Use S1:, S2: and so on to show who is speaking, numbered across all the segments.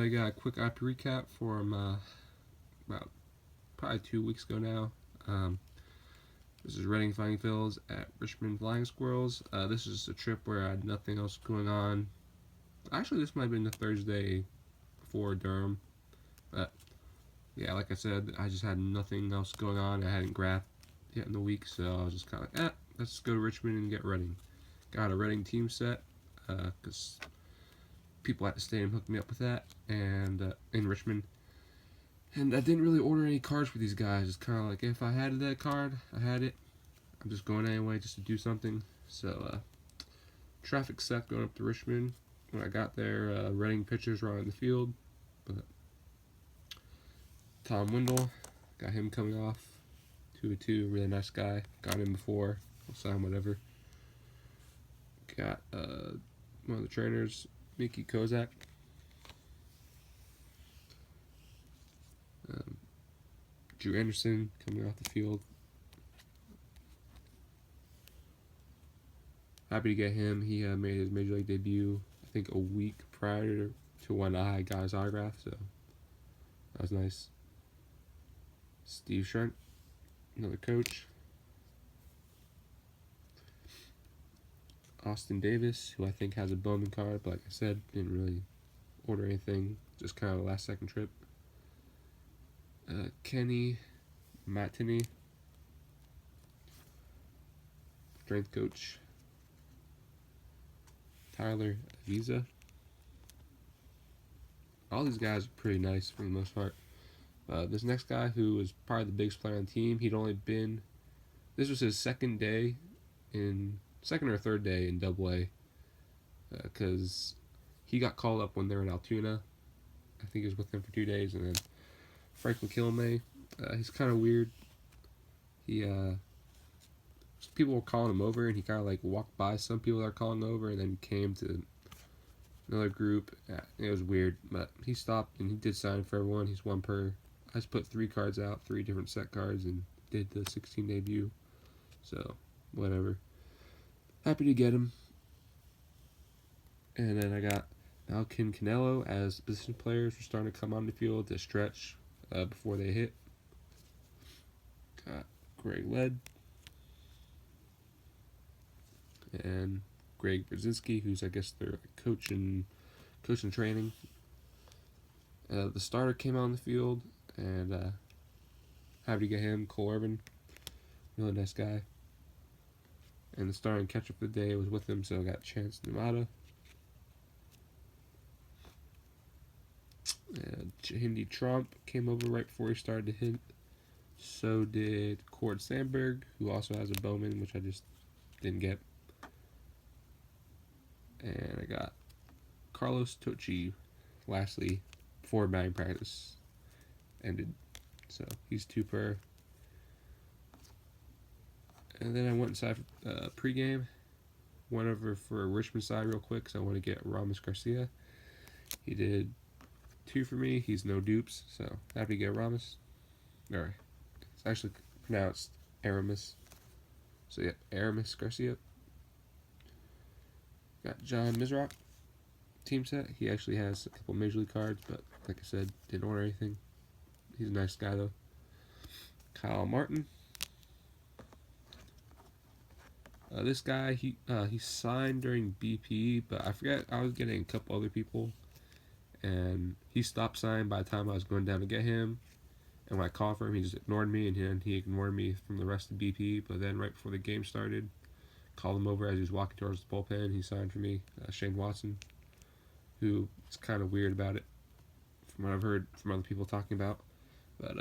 S1: I got a quick IP recap from about probably 2 weeks ago now. This is Reading Fighting Phils at Richmond Flying Squirrels. This is a trip where I had nothing else going on. Actually, this might have been the Thursday before Durham. But yeah, like I said, I just had nothing else going on. I hadn't graphed yet in the week, so I was just kind of like, let's go to Richmond and get Reading. Got a Reading team set because people at the stadium hooked me up with that, and in Richmond. And I didn't really order any cards for these guys. It's kind of like, if I had that card, I had it. I'm just going anyway just to do something. So, traffic sucked going up to Richmond. When I got there, Reading pitchers were on the field. But Tom Windle, got him coming off. 2-2, really nice guy. Got him before. I'll sign whatever. Got one of the trainers, Mickey Kozak. Drew Anderson coming off the field. Happy to get him. He made his Major League debut, I think, a week prior to when I got his autograph, so that was nice. Steve Shrent, another coach. Austin Davis, who I think has a Bowman card, but like I said, didn't really order anything, just kind of a last-second trip. Kenny Matini, strength coach. Tyler Avisa. All these guys are pretty nice for the most part. This next guy, who was probably the biggest player on the team, this was his second or third day in Double A, because he got called up when they were in Altoona. I think he was with them for 2 days, and then Franklin Kilmay, he's kind of weird. People were calling him over, and he kind of like walked by some people that are calling over, and then came to another group. It was weird, but he stopped and he did sign for everyone. He's one per. I just put 3 cards out, 3 different set cards, and did the 16 debut. So whatever. Happy to get him. And then I got Malkin Canelo as position players were starting to come on the field to stretch before they hit. Got Greg Led and Greg Brzezinski, who's, I guess, their coach and training. The starter came on the field, and happy to get him. Cole Irvin, really nice guy. And the starting catcher for the day was with him, so I got Chance Namada. Hindi Trump came over right before he started to hit. So did Cord Sandberg, who also has a Bowman, which I just didn't get. And I got Carlos Tochi, lastly, before batting practice ended. So he's 2 per. And then I went inside for pregame. Went over for Richmond side real quick because I want to get Ramos Garcia. He did 2 for me. He's no dupes, so happy to get Ramos. Alright. It's actually pronounced Aramis. So yeah, Aramis Garcia. Got John Mizrock, team set. He actually has a couple Major League cards, but like I said, didn't order anything. He's a nice guy though. Kyle Martin. This guy, he signed during BP, but I forget, I was getting a couple other people, and he stopped signing by the time I was going down to get him. And when I called for him, he just ignored me, and he ignored me from the rest of BP. But then right before the game started, called him over as he was walking towards the bullpen. He signed for me, Shane Watson, who is kind of weird about it, from what I've heard from other people talking about. But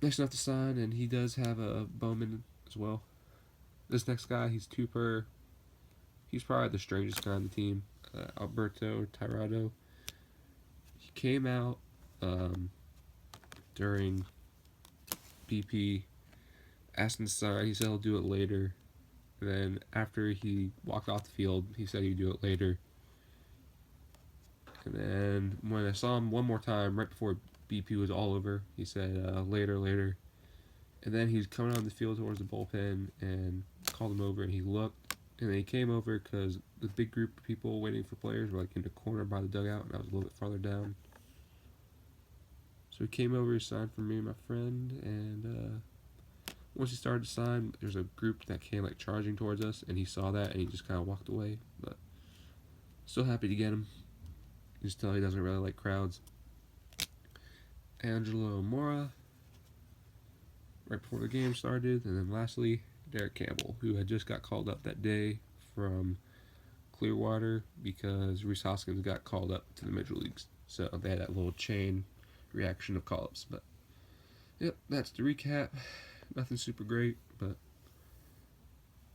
S1: nice enough to sign, and he does have a Bowman as well. This next guy, he's 2 per. He's probably the strangest guy on the team, Alberto Tirado. He came out during BP, asked him to sign. He said he'll do it later. And then after he walked off the field, he said he'd do it later. And then when I saw him one more time, right before BP was all over, he said later. And then he's coming on the field towards the bullpen and called him over, and he looked, And they came over because the big group of people waiting for players were like in the corner by the dugout, and I was a little bit farther down. So he came over, he signed for me and my friend, and once he started to sign, there's a group that came like charging towards us, and he saw that and he just kind of walked away. But still happy to get him. You just tell he doesn't really like crowds. Angelo Mora, right before the game started, and then lastly, Derek Campbell, who had just got called up that day from Clearwater because Reese Hoskins got called up to the major leagues. So they had that little chain reaction of call-ups. But yep, that's the recap. Nothing super great, but it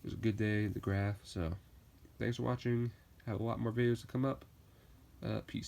S1: was a good day, the graph. So thanks for watching. Have a lot more videos to come up. Peace.